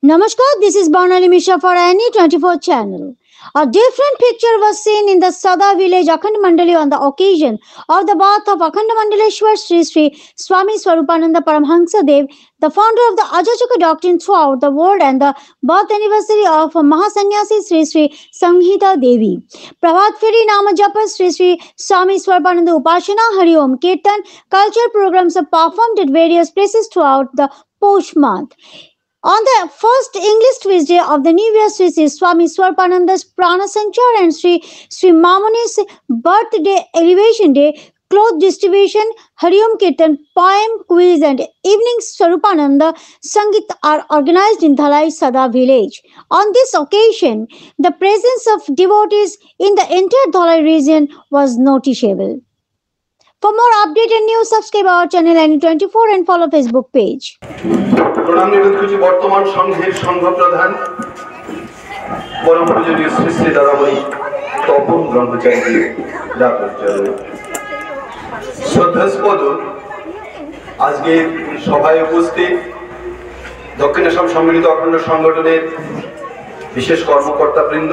Namaskar, this is Barnali Mishra for NE24 channel. A different picture was seen in the Sada village Akhand Mandali on the occasion of the birth of Akhand Mandaleshwar Sri Sri Swami Swarupananda Paramhansa Dev, the founder of the Ajachaka doctrine throughout the world, and the birth anniversary of Mahasanyasi Sri Sri Sanghita Devi. Prabhat Feri Nama Japa Sri Sri Swami Swarupananda Upashana Hari Om Kirtan cultural programs are performed at various places throughout the Posh month. On the first English Tuesday of the new year, Sri Sri Swami Swarupananda's Prana Sanchar and Sri Sri Mamuni's birthday elevation day, cloth distribution, Hariom Kirtan, poem, quiz, and evening Swarupananda Sangeet are organized in Dhalai Sada village. On this occasion, the presence of devotees in the entire Dhalai region was noticeable. For more updated news, subscribe our channel NE24 and follow Facebook page. প্রণাম নিবেদন করছি বর্তমান সংঘের সংঘ প্রধান পরম পূজনীয় শ্রী শ্রী দাদামণি তপন ব্রহ্মচারী doctor শ্রদ্ধাস্পদ আজকে সভায় উপস্থিত দক্ষিণ আসাম সম্মিলিত অখণ্ড সংগঠনের বিশেষ কর্মকর্তাবৃন্দ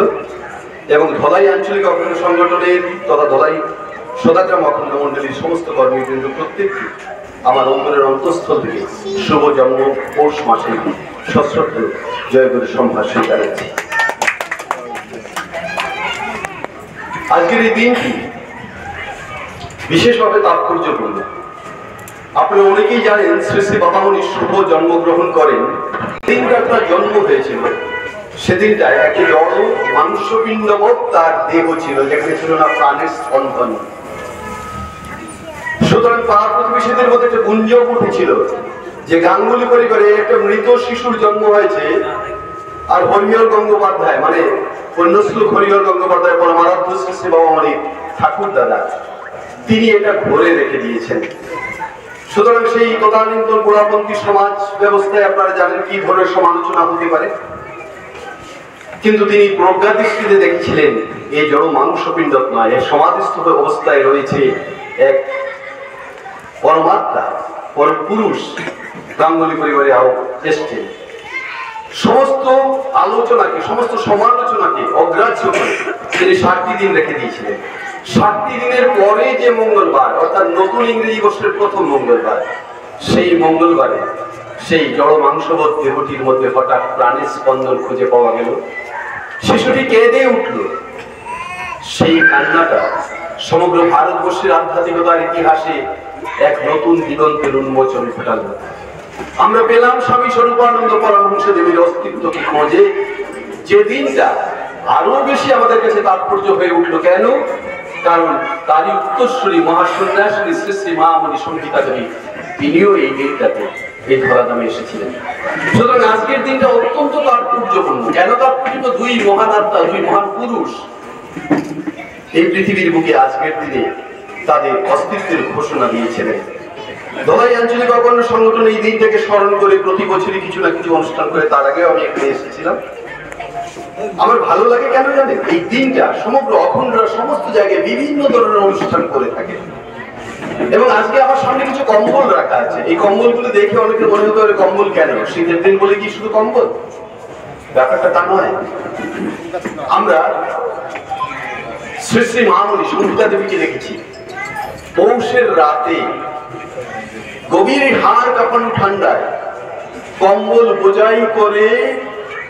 এবং ধলাই আঞ্চলিক অখণ্ড সংগঠনের তথা ধলাই সদাগ্রাম অখণ্ড মণ্ডলীর সমস্ত কর্মীবৃন্দ প্রত্যেককে আমার অন্তরের অন্তঃস্থল থেকে শুভ জন্ম পৌষ মাসে সশ্রদ্ধ জয়গুরু সম্ভাষণ জানাচ্ছি। আজকের এই দিনটি বিশেষভাবে তাৎপর্যপূর্ণ। আপনারা অনেকেই জানেন শ্রী শ্রী বাবামণি শুভ জন্মগ্রহণ করেন। দিনটা তার জন্ম হয়েছিল, সেদিনটায় একটি জড় মাংসপিণ্ডবৎ তার দেহ ছিল, যেখানে ছিল না প্রাণের স্পন্দন। সুতরাং পাড়ার প্রতিবেশীদের মধ্যে একটা গুঞ্জন উঠেছিল যে গাঙ্গুলি পরিবারে একটা মৃত শিশুর জন্ম হয়েছে, আর হরিহর গঙ্গোপাধ্যায় মানে পুণ্যশ্লোক হরিহর গঙ্গোপাধ্যায় পরমারাধ্য শ্রী শ্রী বাবামণি ঠাকুর দাদা তিনি এটা ঘরে রেখে দিয়েছেন। সুতরাং সেই তদানীন্তন গোড়াপন্থী সমাজ ব্যবস্থায় আপনারা জানেন কি ধরনের সমালোচনা হতে পারে, কিন্তু তিনি প্রজ্ঞা দৃষ্টিতে দেখছিলেন এই জড় মাংসপিণ্ড নয়, এই সমাধিস্থ অবস্থায় রয়েছে এক পরমাত্মা পরম পুরুষ। গাঙ্গুলি পরিবারে এসছেন। সমস্ত আলোচনাকে সমস্ত সমালোচনাকে অগ্রাহ্য করে তিনি 60টি দিন রেখে দিয়েছিলেন। 60টি দিনের পরে যে মঙ্গলবার, অর্থাৎ নতুন ইংরেজি বর্ষের প্রথম মঙ্গলবার, সেই মঙ্গলবারে সেই জড় মাংসবৎ দেহটির মধ্যে হঠাৎ প্রাণের স্পন্দন খুঁজে পাওয়া গেল। শিশুটি কেঁদে উঠল। সেই কান্নাটা সমগ্র ভারতবর্ষের আধ্যাত্মিকতার ইতিহাসে এক নতুন দিগন্তের উন্মোচন ঘটাল। আমরা পেলাম স্বামী স্বরূপানন্দ পরমহংস দেবীর অস্তিত্বকে খোঁজে, যে দিনটা আরো বেশি আমাদের কাছে তাৎপর্য হয়ে উঠল। কেন? কারণ তারই উত্তরসূরি মহাসন্ন্যাসী শ্রী শ্রী মামণি সংহিতা দেবী তিনিও এই দিনটাতে এই ধরাধামে এসেছিলেন। সুতরাং আজকের দিনটা অত্যন্ত তাৎপর্যপূর্ণ। কেন তাৎপর্য? দুই মহান আত্মা, দুই মহান পুরুষ এই পৃথিবীর বুকে আজকের দিনে তাদের অস্তিত্বের ঘোষণা দিয়েছিলেন। ধলাই আঞ্চলিক অখণ্ড সংগঠন এই দিনটাকে স্মরণ করে প্রতি বছরই কিছু না কিছু অনুষ্ঠান করে। তার আগেও আমি এখানে এসেছিলাম। আমার ভালো লাগে কেন জানেন? এই দিনটা সমগ্র অখণ্ডরা সমস্ত জায়গায় বিভিন্ন ধরনের অনুষ্ঠান করে থাকে। এবং আজকে আমার সামনে কিছু কম্বল রাখা আছে। এই কম্বলগুলো দেখে অনেকে মনে হতে পারে কম্বল কেন, শীতের দিন বলে কি শুধু কম্বল? ব্যাপারটা তা নয়। আমরা শ্রী শ্রী মামণি সংহিতা দেবীকে দেখেছি পৌষের রাতে গভীর হাড় কাঁপানো ঠান্ডায় কম্বল বোঝাই করে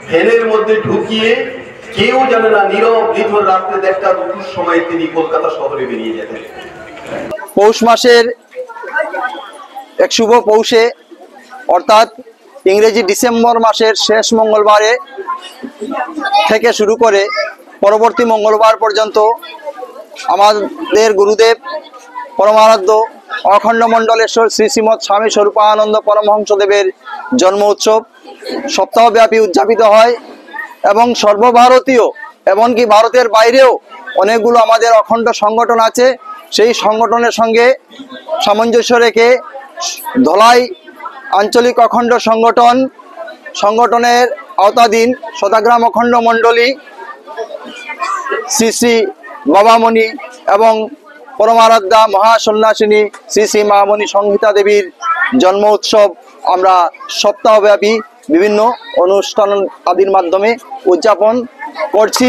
ভ্যানের মধ্যে ঢুকিয়ে কেউ জানে না নীরব নিথর রাত্রে 1টা-2টোর সময় তিনি কলকাতা শহরে বেরিয়ে যেতেন। পৌষ মাসের এক শুভ পৌষে, অর্থাৎ ইংরেজি ডিসেম্বর মাসের শেষ মঙ্গলবারে থেকে শুরু করে পরবর্তী মঙ্গলবার পর্যন্ত আমাদের গুরুদেব পরমারাধ্য অখণ্ড মণ্ডলেশ্বর শ্রী শ্রীমৎ স্বামী স্বরূপানন্দ পরমহংসদেবের জন্ম উৎসব সপ্তাহব্যাপী উদযাপিত হয় এবং সর্বভারতীয় এমনকি ভারতের বাইরেও অনেকগুলো আমাদের অখণ্ড সংগঠন আছে। সেই সংগঠনের সঙ্গে সামঞ্জস্য রেখে ধলাই আঞ্চলিক অখণ্ড সংগঠনের আওতাধীন সদাগ্রাম অখণ্ড মণ্ডলী শ্রী শ্রী বাবামণি এবং পরমারাধ্যা মহাসন্ন্যাসিনী শ্রী শ্রী মামণি সংহিতা দেবীর জন্ম উৎসব আমরা সপ্তাহব্যাপী বিভিন্ন অনুষ্ঠান আদির মাধ্যমে উদযাপন করছি।